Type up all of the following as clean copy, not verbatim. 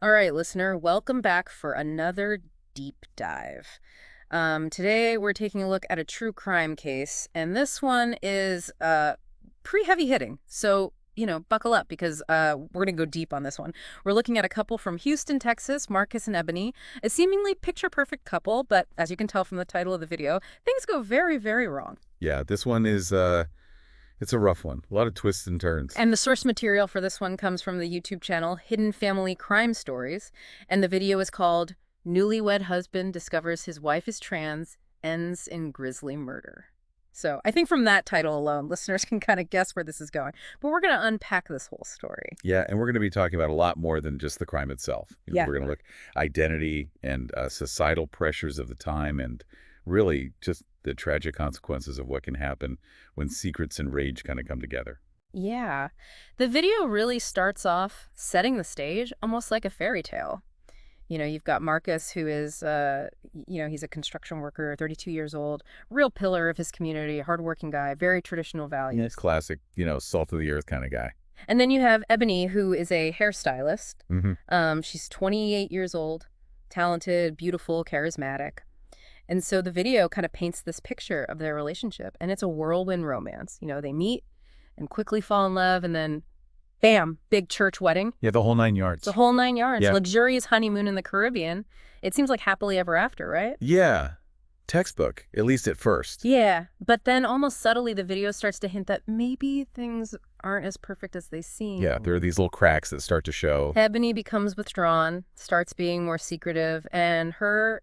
All right, listener, welcome back for another deep dive. Today, we're taking a look at a true crime case, and this one is pretty heavy hitting. So, buckle up because we're going to go deep on this one. We're looking at a couple from Houston, Texas, Marcus and Ebony, a seemingly picture perfect couple, but as you can tell from the title of the video, things go very, very wrong. Yeah, this one is it's a rough one. A lot of twists and turns. And the source material for this one comes from the YouTube channel Hidden Family Crime Stories, and the video is called Newlywed Husband Discovers His Wife is Trans, Ends in Grisly Murder. So I think from that title alone, listeners can kind of guess where this is going. But we're going to unpack this whole story. Yeah, and we're going to be talking about a lot more than just the crime itself. Yeah. We're going to look identity and societal pressures of the time, and really just the tragic consequences of what can happen when secrets and rage kind of come together. Yeah. The video really starts off setting the stage almost like a fairy tale. You've got Marcus, who is, he's a construction worker, 32 years old, real pillar of his community, hardworking guy, very traditional values. Classic, salt of the earth kind of guy. And then you have Ebony, who is a hairstylist. Mm-hmm. She's 28 years old, talented, beautiful, charismatic. And so the video kind of paints this picture of their relationship, and it's a whirlwind romance. They meet and quickly fall in love, and then bam, big church wedding. Yeah, the whole 9 yards. The whole 9 yards. Yeah. Luxurious honeymoon in the Caribbean. It seems like happily ever after, right? Yeah, textbook, at least at first. Yeah, but then almost subtly the video starts to hint that maybe things aren't as perfect as they seem. Yeah, there are these little cracks that start to show. Ebony becomes withdrawn, starts being more secretive, and her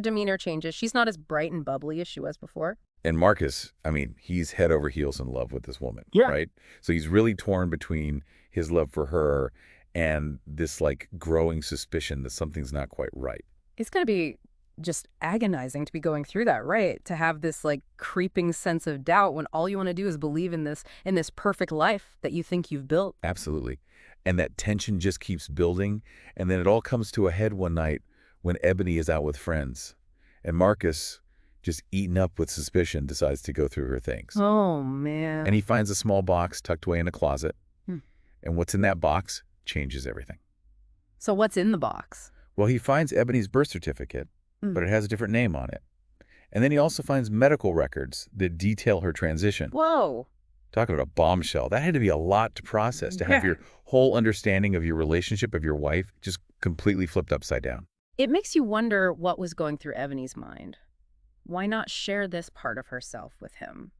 demeanor changes. She's not as bright and bubbly as she was before. And Marcus, I mean, he's head over heels in love with this woman, Yeah. right? So he's really torn between his love for her and this like growing suspicion that something's not quite right. It's going to be just agonizing to be going through that, right? To have this like creeping sense of doubt when all you want to do is believe in this perfect life that you think you've built. Absolutely. And that tension just keeps building. And then it all comes to a head one night when Ebony is out with friends. And Marcus, just eaten up with suspicion, decides to go through her things. Oh, man. And he finds a small box tucked away in a closet. Hmm. And what's in that box changes everything. So what's in the box? Well, he finds Ebony's birth certificate, but it has a different name on it. And then he also finds medical records that detail her transition. Whoa. Talking about a bombshell. That had to be a lot to process, to have Yeah. your whole understanding of your relationship, of your wife, just completely flipped upside down. It makes you wonder what was going through Ebony's mind. Why not share this part of herself with him?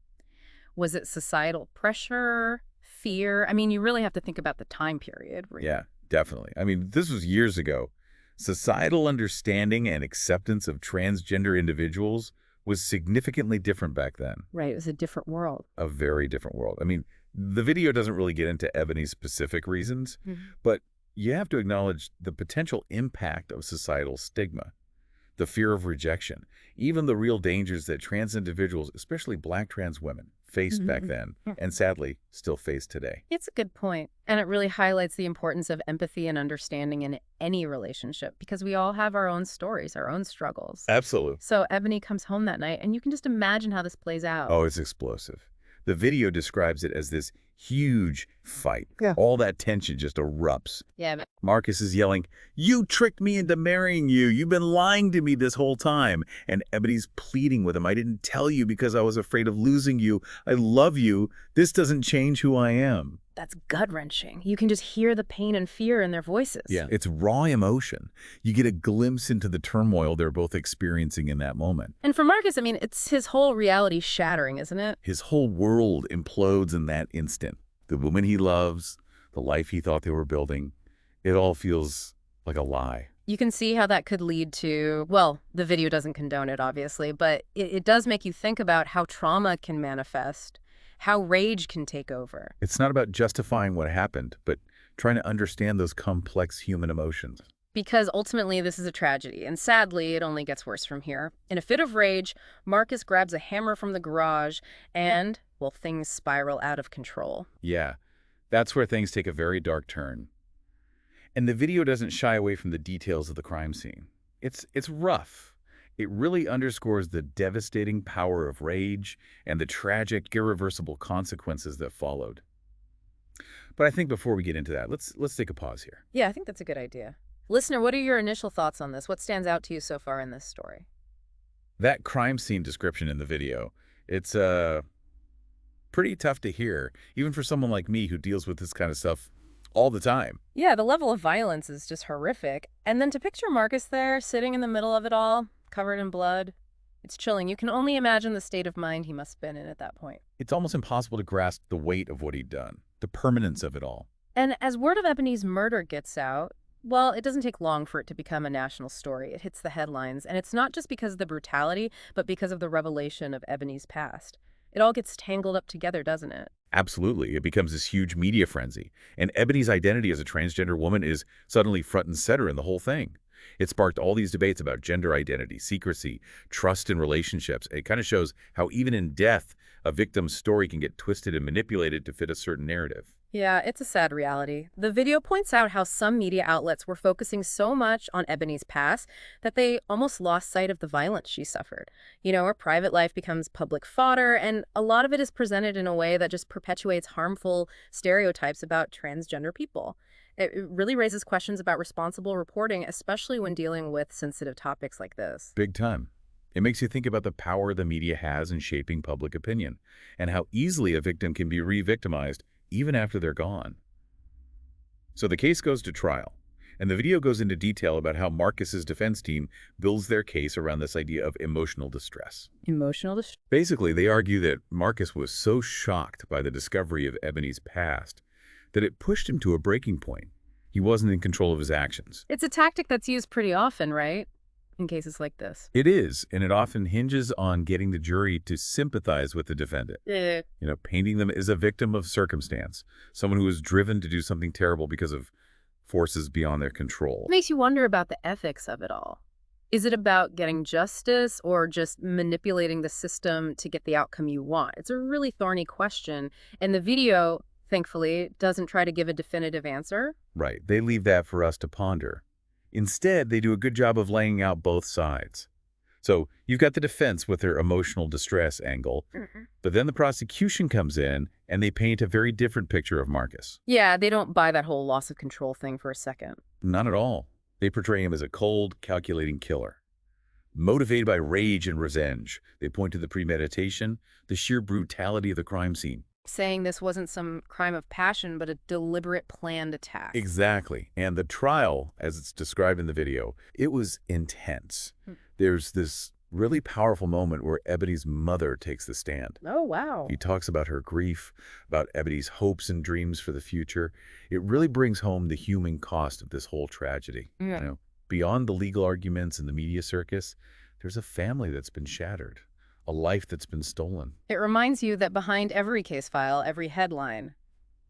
Was it societal pressure, fear? I mean, you really have to think about the time period. Yeah, definitely. I mean, this was years ago. Societal understanding and acceptance of transgender individuals was significantly different back then. Right, it was a different world. A very different world. I mean, the video doesn't really get into Ebony's specific reasons, but you have to acknowledge the potential impact of societal stigma, the fear of rejection, even the real dangers that trans individuals, especially Black trans women, faced back then, and sadly still face today. It's a good point. And it really highlights the importance of empathy and understanding in any relationship because we all have our own stories, our own struggles. Absolutely. So Ebony comes home that night, and you can just imagine how this plays out. Oh, it's explosive. The video describes it as this huge fight. Yeah. All that tension just erupts. Yeah. Marcus is yelling, "You tricked me into marrying you. You've been lying to me this whole time." And Ebony's pleading with him, "I didn't tell you because I was afraid of losing you. I love you. This doesn't change who I am." That's gut-wrenching. You can just hear the pain and fear in their voices. Yeah, it's raw emotion. You get a glimpse into the turmoil they're both experiencing in that moment. And for Marcus, I mean, it's his whole reality shattering, isn't it? His whole world implodes in that instant. The woman he loves, the life he thought they were building, it all feels like a lie. You can see how that could lead to, well, the video doesn't condone it, obviously, but it does make you think about how trauma can manifest, how rage can take over. It's not about justifying what happened, but trying to understand those complex human emotions. Because ultimately, this is a tragedy, and sadly, it only gets worse from here. In a fit of rage, Marcus grabs a hammer from the garage, and, well, things spiral out of control. Yeah, that's where things take a very dark turn. And the video doesn't shy away from the details of the crime scene. It's rough. It really underscores the devastating power of rage and the tragic, irreversible consequences that followed. But I think before we get into that, let's take a pause here. Yeah, I think that's a good idea. Listener, what are your initial thoughts on this? What stands out to you so far in this story? That crime scene description in the video, it's pretty tough to hear, even for someone like me who deals with this kind of stuff all the time. Yeah, the level of violence is just horrific. And then to picture Marcus there, sitting in the middle of it all, covered in blood, it's chilling. You can only imagine the state of mind he must have been in at that point. It's almost impossible to grasp the weight of what he'd done, the permanence of it all. And as word of Ebony's murder gets out, well, it doesn't take long for it to become a national story. It hits the headlines, and it's not just because of the brutality, but because of the revelation of Ebony's past. It all gets tangled up together, doesn't it? Absolutely. It becomes this huge media frenzy. And Ebony's identity as a transgender woman is suddenly front and center in the whole thing. It sparked all these debates about gender identity, secrecy, trust in relationships. It kind of shows how even in death, a victim's story can get twisted and manipulated to fit a certain narrative. Yeah, it's a sad reality. The video points out how some media outlets were focusing so much on Ebony's past that they almost lost sight of the violence she suffered. Her private life becomes public fodder, and a lot of it is presented in a way that just perpetuates harmful stereotypes about transgender people. It really raises questions about responsible reporting, especially when dealing with sensitive topics like this. Big time. It makes you think about the power the media has in shaping public opinion and how easily a victim can be re-victimized even after they're gone. So the case goes to trial, and the video goes into detail about how Marcus's defense team builds their case around this idea of emotional distress. Emotional distress? Basically, they argue that Marcus was so shocked by the discovery of Ebony's past that it pushed him to a breaking point. He wasn't in control of his actions. It's a tactic that's used pretty often, right? In cases like this. It is, and it often hinges on getting the jury to sympathize with the defendant. Yeah. Painting them as a victim of circumstance, someone who was driven to do something terrible because of forces beyond their control. It makes you wonder about the ethics of it all. Is it about getting justice or just manipulating the system to get the outcome you want? It's a really thorny question, and the video, thankfully, doesn't try to give a definitive answer. Right. They leave that for us to ponder. Instead, they do a good job of laying out both sides. So you've got the defense with their emotional distress angle, but then the prosecution comes in and they paint a very different picture of Marcus. Yeah, they don't buy that whole loss of control thing for a second. Not at all. They portray him as a cold, calculating killer. Motivated by rage and revenge, they point to the premeditation, the sheer brutality of the crime scene. Saying this wasn't some crime of passion, but a deliberate, planned attack. Exactly. And the trial, as it's described in the video, it was intense. There's this really powerful moment where Ebony's mother takes the stand. Oh, wow. He talks about her grief, about Ebony's hopes and dreams for the future. It really brings home the human cost of this whole tragedy. Yeah. Beyond the legal arguments and the media circus, there's a family that's been shattered. A life that's been stolen. It reminds you that behind every case file, every headline,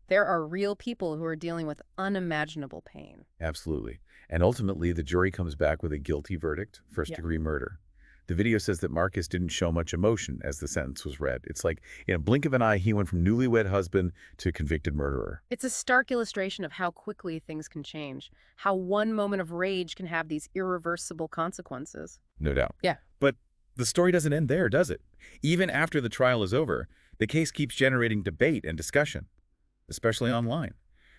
there are real people who are dealing with unimaginable pain. Absolutely. And ultimately, the jury comes back with a guilty verdict, first-degree murder. The video says that Marcus didn't show much emotion as the sentence was read. It's like, in a blink of an eye, he went from newlywed husband to convicted murderer. It's a stark illustration of how quickly things can change, how one moment of rage can have these irreversible consequences. No doubt. Yeah. But the story doesn't end there, does it? Even after the trial is over, the case keeps generating debate and discussion, especially online.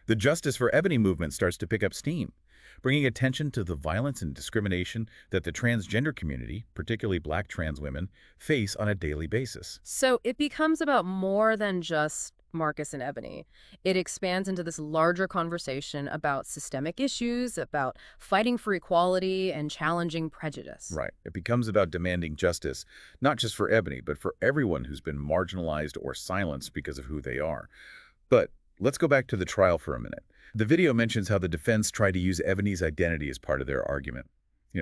The Justice for Ebony movement starts to pick up steam, bringing attention to the violence and discrimination that the transgender community, particularly Black trans women, face on a daily basis. So it becomes about more than just Marcus and Ebony. It expands into this larger conversation about systemic issues, about fighting for equality and challenging prejudice. Right. It becomes about demanding justice, not just for Ebony, but for everyone who's been marginalized or silenced because of who they are. But let's go back to the trial for a minute. The video mentions how the defense tried to use Ebony's identity as part of their argument,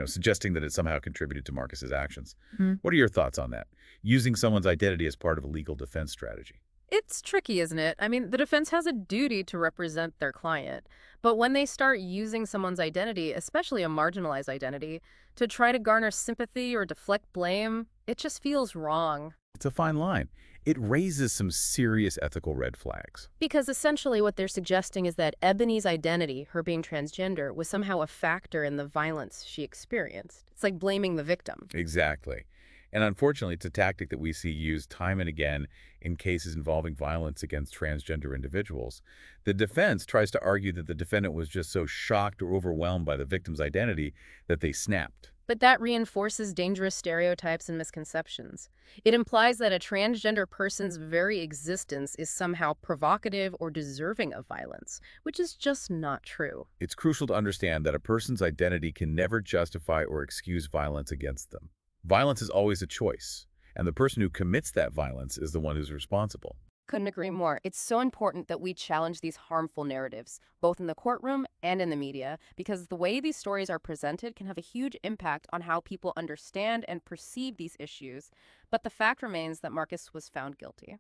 suggesting that it somehow contributed to Marcus's actions. What are your thoughts on that? Using someone's identity as part of a legal defense strategy. It's tricky, isn't it? I mean, the defense has a duty to represent their client. But when they start using someone's identity, especially a marginalized identity, to try to garner sympathy or deflect blame, it just feels wrong. It's a fine line. It raises some serious ethical red flags. Because essentially what they're suggesting is that Ebony's identity, her being transgender, was somehow a factor in the violence she experienced. It's like blaming the victim. Exactly. And unfortunately, it's a tactic that we see used time and again in cases involving violence against transgender individuals. The defense tries to argue that the defendant was just so shocked or overwhelmed by the victim's identity that they snapped. But that reinforces dangerous stereotypes and misconceptions. It implies that a transgender person's very existence is somehow provocative or deserving of violence, which is just not true. It's crucial to understand that a person's identity can never justify or excuse violence against them. Violence is always a choice, and the person who commits that violence is the one who's responsible. Couldn't agree more. It's so important that we challenge these harmful narratives, both in the courtroom and in the media, because the way these stories are presented can have a huge impact on how people understand and perceive these issues. But the fact remains that Marcus was found guilty.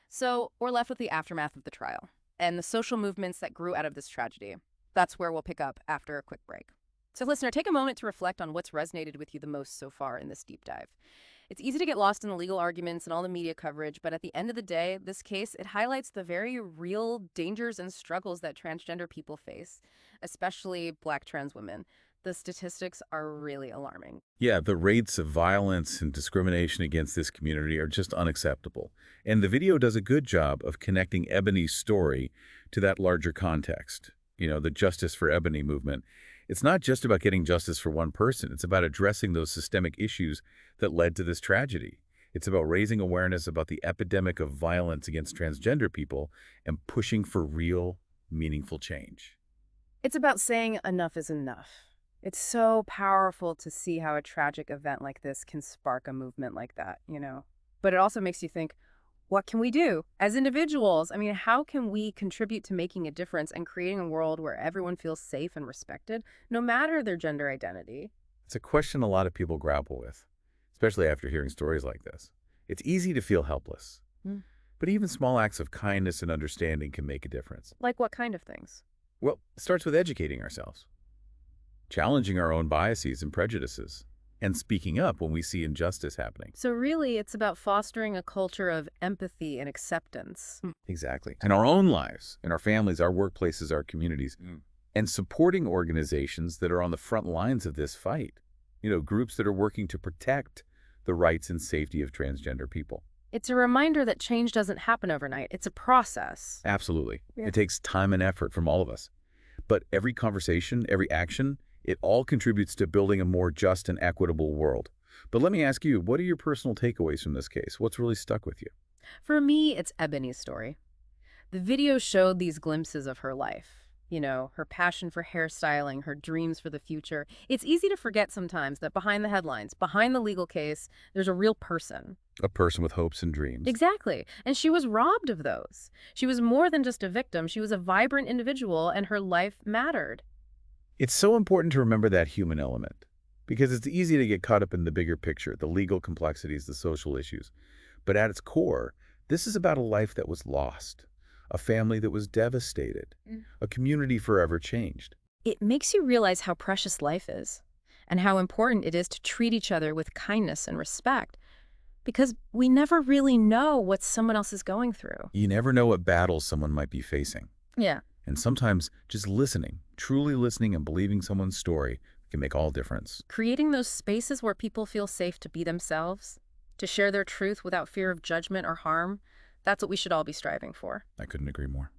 So we're left with the aftermath of the trial and the social movements that grew out of this tragedy. That's where we'll pick up after a quick break. So listener, take a moment to reflect on what's resonated with you the most so far in this deep dive. It's easy to get lost in the legal arguments and all the media coverage, but at the end of the day, this case, it highlights the very real dangers and struggles that transgender people face, especially Black trans women. The statistics are really alarming. Yeah, the rates of violence and discrimination against this community are just unacceptable. And the video does a good job of connecting Ebony's story to that larger context. The Justice for Ebony movement. It's not just about getting justice for one person. It's about addressing those systemic issues that led to this tragedy. It's about raising awareness about the epidemic of violence against transgender people and pushing for real, meaningful change. It's about saying enough is enough. It's so powerful to see how a tragic event like this can spark a movement like that. But it also makes you think, what can we do as individuals? I mean, how can we contribute to making a difference and creating a world where everyone feels safe and respected, no matter their gender identity? It's a question a lot of people grapple with, especially after hearing stories like this. It's easy to feel helpless, Mm. but even small acts of kindness and understanding can make a difference. Like what kind of things? Well, it starts with educating ourselves, challenging our own biases and prejudices, and speaking up when we see injustice happening. So really, it's about fostering a culture of empathy and acceptance. Exactly. In our own lives, in our families, our workplaces, our communities, and supporting organizations that are on the front lines of this fight. Groups that are working to protect the rights and safety of transgender people. It's a reminder that change doesn't happen overnight. It's a process. Absolutely. Yeah. It takes time and effort from all of us. But every conversation, every action, it all contributes to building a more just and equitable world. But let me ask you, what are your personal takeaways from this case? What's really stuck with you? For me, it's Ebony's story. The video showed these glimpses of her life. Her passion for hairstyling, her dreams for the future. It's easy to forget sometimes that behind the headlines, behind the legal case, there's a real person. A person with hopes and dreams. Exactly. And she was robbed of those. She was more than just a victim. She was a vibrant individual, and her life mattered. It's so important to remember that human element, because it's easy to get caught up in the bigger picture, the legal complexities, the social issues. But at its core, this is about a life that was lost, a family that was devastated, a community forever changed. It makes you realize how precious life is and how important it is to treat each other with kindness and respect, because we never really know what someone else is going through. You never know what battles someone might be facing. Yeah. And sometimes just listening, truly listening and believing someone's story can make all difference. Creating those spaces where people feel safe to be themselves, to share their truth without fear of judgment or harm, that's what we should all be striving for. I couldn't agree more.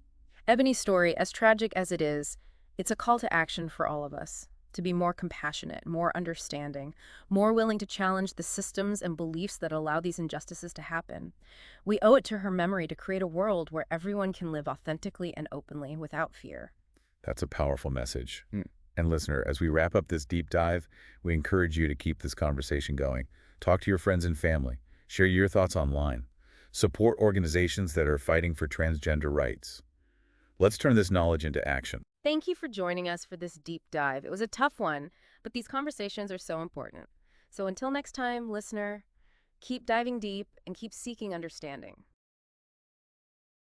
Ebony's story, as tragic as it is, it's a call to action for all of us, to be more compassionate, more understanding, more willing to challenge the systems and beliefs that allow these injustices to happen. We owe it to her memory to create a world where everyone can live authentically and openly without fear. That's a powerful message. And listener, as we wrap up this deep dive, we encourage you to keep this conversation going. Talk to your friends and family. Share your thoughts online. Support organizations that are fighting for transgender rights. Let's turn this knowledge into action. Thank you for joining us for this deep dive. It was a tough one, but these conversations are so important. So until next time, listener, keep diving deep and keep seeking understanding.